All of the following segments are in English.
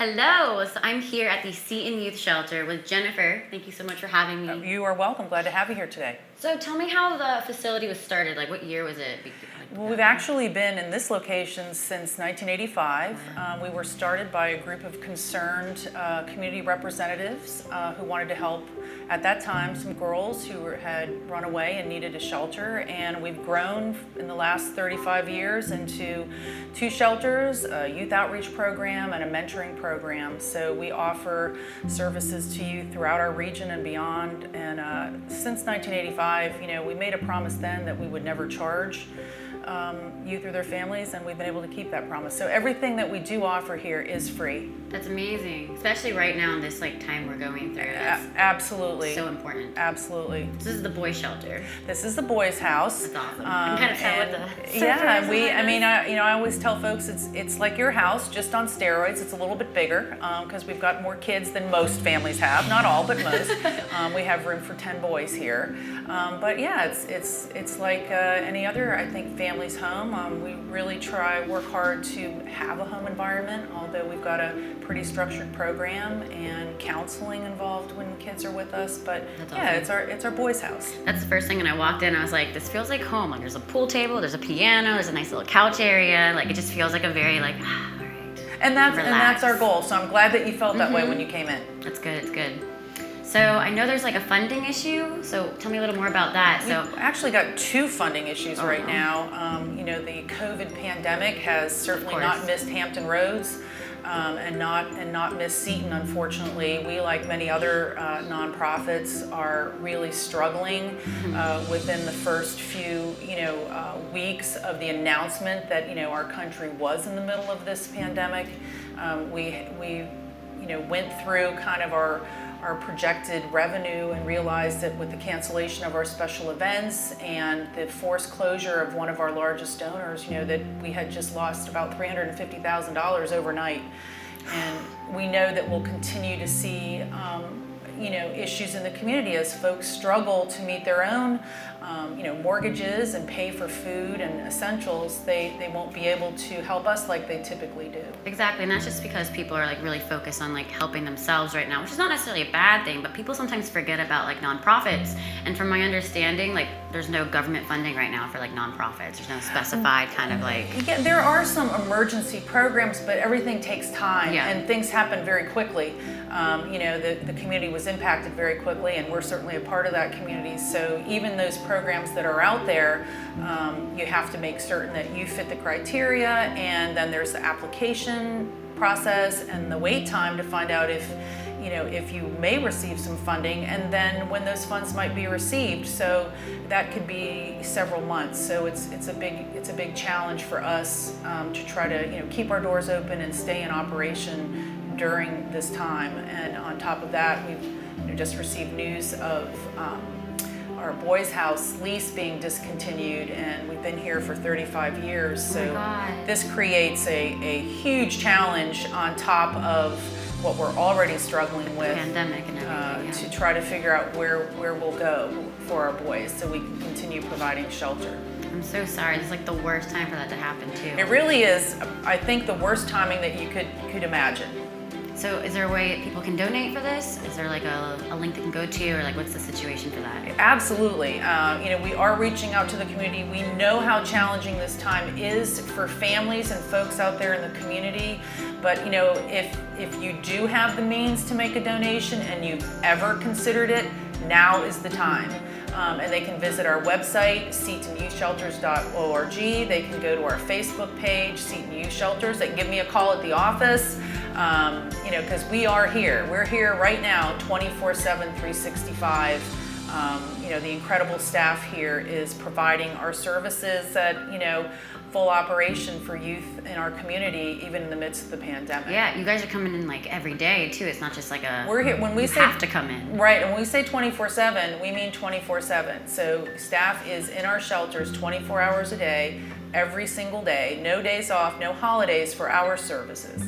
Hello, so I'm here at the Seton Youth Shelter with Jennifer. Thank you so much for having me. You are welcome. Glad to have you here today. So tell me how the facility was started. Like, what year was it? Well, we've actually been in this location since 1985. Wow. We were started by a group of concerned community representatives who wanted to help, at that time, some girls who had run away and needed a shelter. And we've grown in the last 35 years into 2 shelters, a youth outreach program, and a mentoring program. So we offer services to youth throughout our region and beyond. And since 1985, we made a promise then that we would never charge youth or their families, and we've been able to keep that promise. So everything that we do offer here is free. That's amazing, especially right now in this time we're going through. Absolutely. So important. Absolutely. This is the boys' shelter. This is the boys' house. That's awesome. I'm kind of sad with the I always tell folks it's like your house, just on steroids. It's a little bit bigger because we've got more kids than most families have. Not all, but most. We have room for 10 boys here. But yeah, it's like any other, I think, family's home. We really work hard to have a home environment, although we've got a pretty structured program and counseling involved when the kids are with us. But That's yeah, awesome. it's our boys' house. That's the first thing when I walked in. I was like, this feels like home. Like, there's a pool table, there's a piano, there's a nice little couch area. Like, it just feels like a very all right. And that's our goal. So I'm glad that you felt that way when you came in. That's good. It's good. So I know there's a funding issue. So tell me a little more about that. We've actually got 2 funding issues right now. The COVID pandemic has certainly not missed Hampton Roads and not missed Seton. Unfortunately, we, like many other nonprofits, are really struggling within the first few weeks of the announcement that our country was in the middle of this pandemic. We went through kind of our projected revenue and realized that with the cancellation of our special events and the forced closure of one of our largest donors, that we had just lost about $350,000 overnight. And we know that we'll continue to see issues in the community as folks struggle to meet their own mortgages and pay for food and essentials. They won't be able to help us like they typically do. Exactly, and that's just because people are really focused on helping themselves right now, which is not necessarily a bad thing, but people sometimes forget about nonprofits. And from my understanding, there's no government funding right now for nonprofits. There's no specified kind of Yeah, there are some emergency programs, but everything takes time and things happen very quickly. The community was impacted very quickly, and we're certainly a part of that community. So even those programs that are out there, you have to make certain that you fit the criteria, and then there's the application process and the wait time to find out if you may receive some funding, and then when those funds might be received. So that could be several months. So it's a big challenge for us to try to keep our doors open and stay in operation during this time. And on top of that, we've just received news of our boys' house lease being discontinued, and we've been here for 35 years. So this creates a huge challenge on top of what we're already struggling with, pandemic and everything, to try to figure out where we'll go for our boys so we can continue providing shelter. I'm so sorry. This is the worst time for that to happen too. It really is, I think, the worst timing that you could imagine. So is there a way people can donate for this? Is there a link they can go to, or what's the situation for that? Absolutely. We are reaching out to the community. We know how challenging this time is for families and folks out there in the community. But if you do have the means to make a donation and you've ever considered it, now is the time. And they can visit our website, setonyouthshelters.org. They can go to our Facebook page, Seton Youth Shelters. They can give me a call at the office, because we are here. We're here right now, 24/7, 365. The incredible staff here is providing our services at, full operation for youth in our community, even in the midst of the pandemic. Yeah, you guys are coming in every day too. It's not just we're here when we have to come in. Right, and when we say 24/7, we mean 24/7. So staff is in our shelters 24 hours a day, every single day, no days off, no holidays for our services.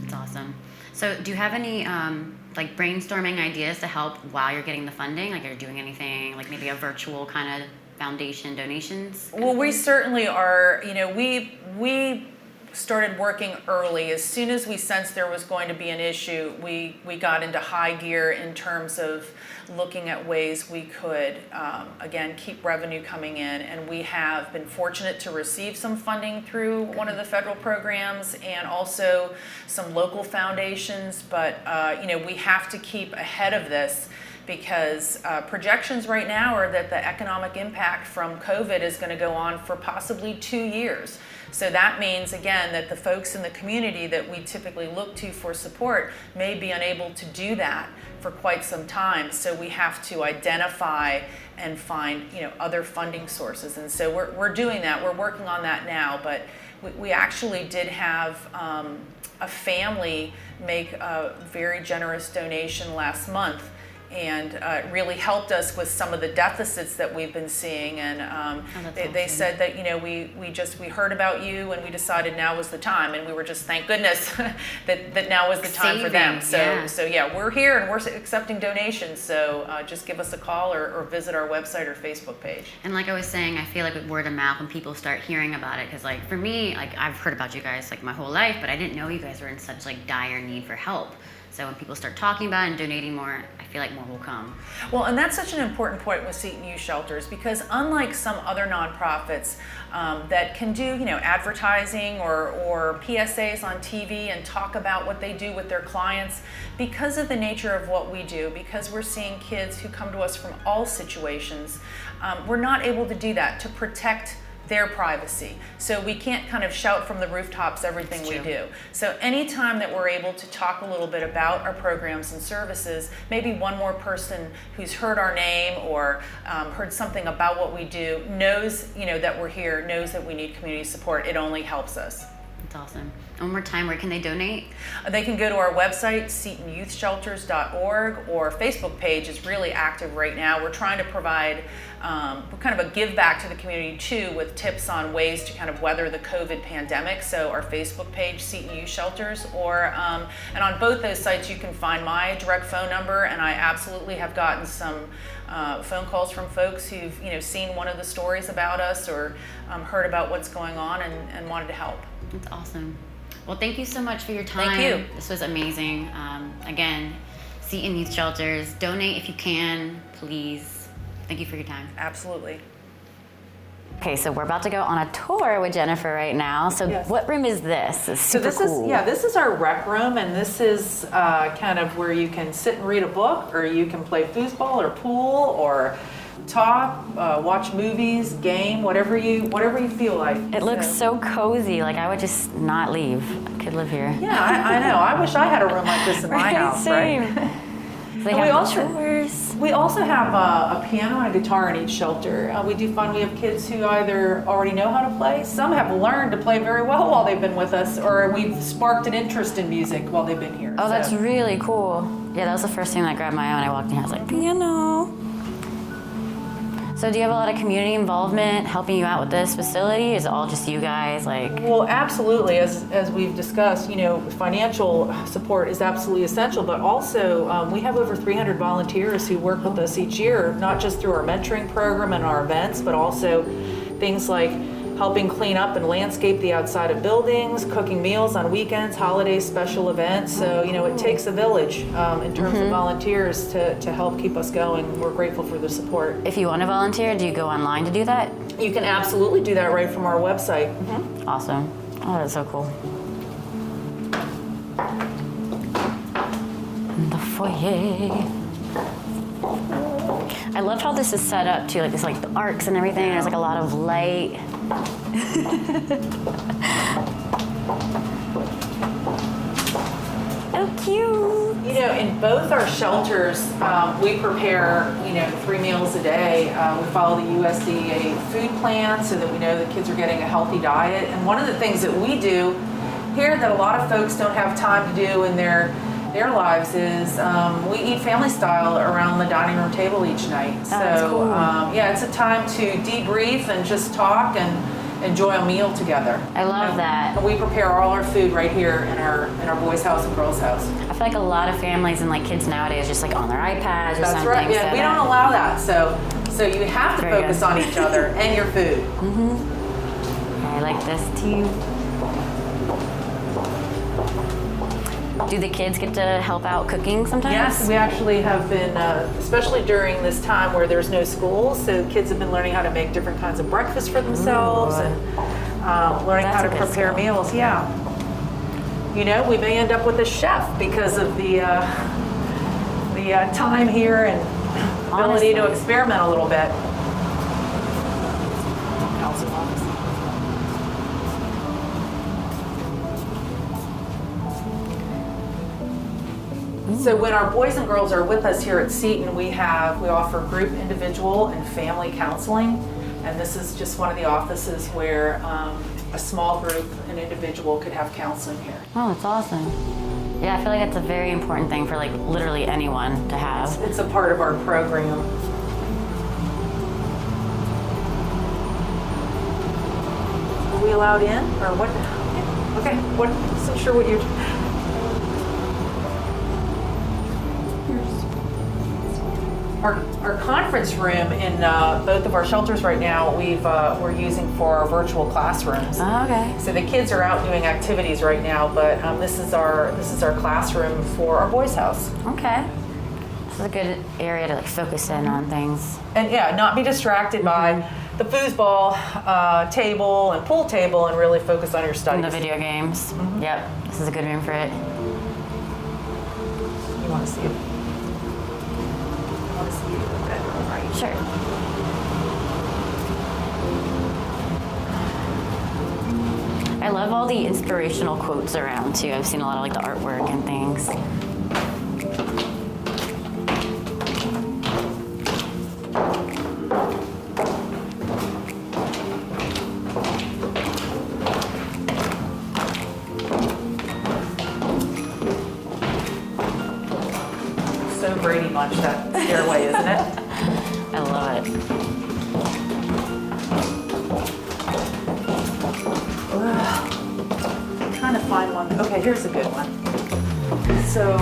That's awesome. So do you have any brainstorming ideas to help while you're getting the funding? Are you doing anything maybe a virtual kind of foundation donations? Well, we certainly are. We started working early. As soon as we sensed there was going to be an issue, we got into high gear in terms of looking at ways we could, again, keep revenue coming in. And we have been fortunate to receive some funding through one of the federal programs and also some local foundations. But, we have to keep ahead of this, because projections right now are that the economic impact from COVID is going to go on for possibly 2 years. So that means, again, that the folks in the community that we typically look to for support may be unable to do that for quite some time. So we have to identify and find, other funding sources. And so we're doing that. We're working on that now. But we actually did have a family make a very generous donation last month, and it really helped us with some of the deficits that we've been seeing. And they said that, we heard about you and we decided now was the time, and we were just, thank goodness that now was the time for them. So yeah, we're here and we're accepting donations. So just give us a call or visit our website or Facebook page. And like I was saying, I feel like with word of mouth, when people start hearing about it, because for me, I've heard about you guys my whole life, but I didn't know you guys were in such dire need for help. So when people start talking about it and donating more, I feel like more will come. Well, and that's such an important point with Seton Youth Shelters, because unlike some other nonprofits that can do, advertising or PSAs on TV and talk about what they do with their clients, because of the nature of what we do, because we're seeing kids who come to us from all situations, we're not able to do that to protect their privacy. So we can't kind of shout from the rooftops everything we do. So anytime that we're able to talk a little bit about our programs and services, maybe one more person who's heard our name or heard something about what we do knows, that we're here, knows that we need community support. It only helps us. That's awesome. One more time, where can they donate? They can go to our website, setonyouthshelters.org, or Facebook page is really active right now. We're trying to provide kind of a give back to the community too, with tips on ways to kind of weather the COVID pandemic. So our Facebook page, Seton Youth Shelters, and on both those sites you can find my direct phone number, and I absolutely have gotten some phone calls from folks who've seen one of the stories about us or heard about what's going on and wanted to help. That's awesome. Well, thank you so much for your time. Thank you. This was amazing. Again, Seton Youth Shelters, donate if you can, please. Thank you for your time. Absolutely. Okay, so we're about to go on a tour with Jennifer right now. So yes. What room is this? It's super cool. This is our rec room, and this is kind of where you can sit and read a book, or you can play foosball or pool or talk, watch movies, game, whatever you feel like. It looks so cozy. I would just not leave. I could live here. Yeah, I know. I wish I had a room like this in my house. Same. Right? They have We also have a piano and a guitar in each shelter. We do find we have kids who either already know how to play, some have learned to play very well while they've been with us, or we've sparked an interest in music while they've been here. Oh, that's really cool. Yeah, that was the first thing that grabbed my eye when I walked in. I was like, piano. So do you have a lot of community involvement helping you out with this facility? Is it all just you guys? Well, absolutely. As we've discussed, financial support is absolutely essential, but also we have over 300 volunteers who work with us each year, not just through our mentoring program and our events, but also things like helping clean up and landscape the outside of buildings, cooking meals on weekends, holidays, special events. So, it takes a village in terms of volunteers to help keep us going. We're grateful for the support. If you want to volunteer, do you go online to do that? You can absolutely do that right from our website. Mm-hmm. Awesome. Oh, that's so cool. The foyer. I love how this is set up too, there's the arcs and everything. There's a lot of light. Oh, cute. In both our shelters, we prepare, 3 meals a day. We follow the USDA food plan so that we know the kids are getting a healthy diet. And one of the things that we do here that a lot of folks don't have time to do in their lives is we eat family style around the dining room table each night. Oh, that's cool. It's a time to debrief and just talk and enjoy a meal together. I love that. And we prepare all our food right here in our boys' house and girls' house. I feel like a lot of families and kids nowadays just on their iPads or something. That's right. Yeah, we don't allow that. So you have to focus on each other and your food. Mm-hmm. I like this too. Do the kids get to help out cooking sometimes? Yes, we actually have been, especially during this time where there's no school, so kids have been learning how to make different kinds of breakfast for themselves and learning how to prepare meals. Yeah. You know, we may end up with a chef because of the time here and ability to experiment a little bit. So when our boys and girls are with us here at Seton, we offer group, individual, and family counseling. And this is just one of the offices where a small group, an individual could have counseling here. Oh, that's awesome. Yeah, I feel like that's a very important thing for like literally anyone to have. It's a part of our program. Are we allowed in or what? Okay, what? I'm sure what you're. Our conference room in both of our shelters right now, we're using for our virtual classrooms. Oh, okay. So the kids are out doing activities right now, but this is our classroom for our boys' house. Okay. This is a good area to like focus in on things. And yeah, not be distracted by the foosball table and pool table, and really focus on your studies. And the video games. Yep. This is a good room for it. You want to see it? Bedroom, right? Sure. I love all the inspirational quotes around too. I've seen a lot of like the artwork and things. So Brady Bunch, that stairway, isn't it? I love it. I'm trying to find one. Okay, here's a good one. So,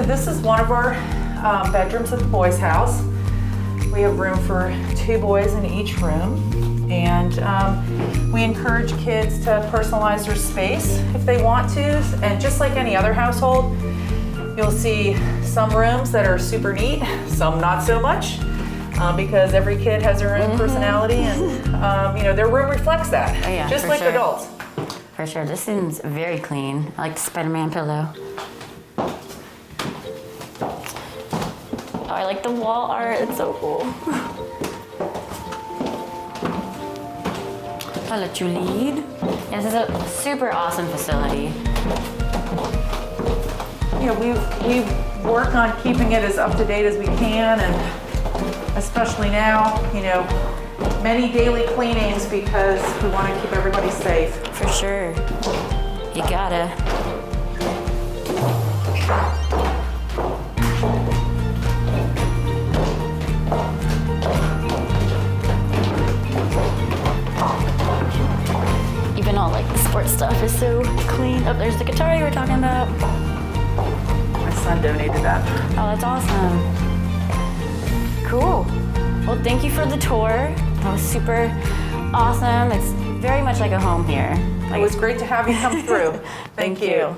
this is one of our bedrooms at the boys' house. We have room for 2 boys in each room. And we encourage kids to personalize their space if they want to. And just like any other household, you'll see some rooms that are super neat, some not so much, because every kid has their own personality, and their room reflects that, just like adults. For sure. This seems very clean. I like the Spider-Man pillow. Oh, I like the wall art. It's so cool. I'll let you lead. Yeah, this is a super awesome facility. We work on keeping it as up to date as we can, and especially now, many daily cleanings because we want to keep everybody safe. For sure. You gotta. Even all like the sports stuff is so clean. Oh, there's the guitar you were talking about. My son donated that. Oh, that's awesome. Cool. Well, thank you for the tour. That was super awesome. It's very much like a home here. It was great to have you come through. Thank you.